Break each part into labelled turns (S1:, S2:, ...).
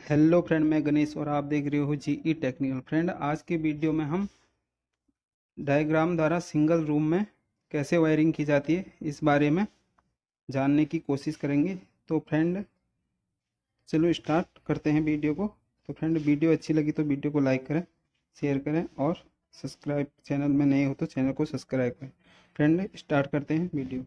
S1: Hello friend, मैं गणेश और आप देख रहे हो जीई टेक्निकल। फ्रेंड, आज के वीडियो में हम डायग्राम द्वारा सिंगल रूम में कैसे वायरिंग की जाती है इस बारे में जानने की कोशिश करेंगे। तो फ्रेंड चलो स्टार्ट करते हैं वीडियो को। तो फ्रेंड, वीडियो अच्छी लगी तो वीडियो को लाइक करें, शेयर करें और सब्सक्राइब, चैनल में नए हो तो चैनल को सब्सक्राइब करें। फ्रेंड स्टार्ट करते हैं वीडियो।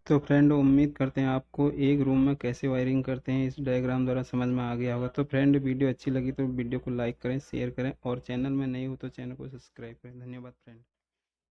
S1: तो फ्रेंड, उम्मीद करते हैं आपको एक रूम में कैसे वायरिंग करते हैं इस डायग्राम द्वारा समझ में आ गया होगा। तो फ्रेंड, वीडियो अच्छी लगी तो वीडियो को लाइक करें, शेयर करें और चैनल में नए हो तो चैनल को सब्सक्राइब करें। धन्यवाद फ्रेंड।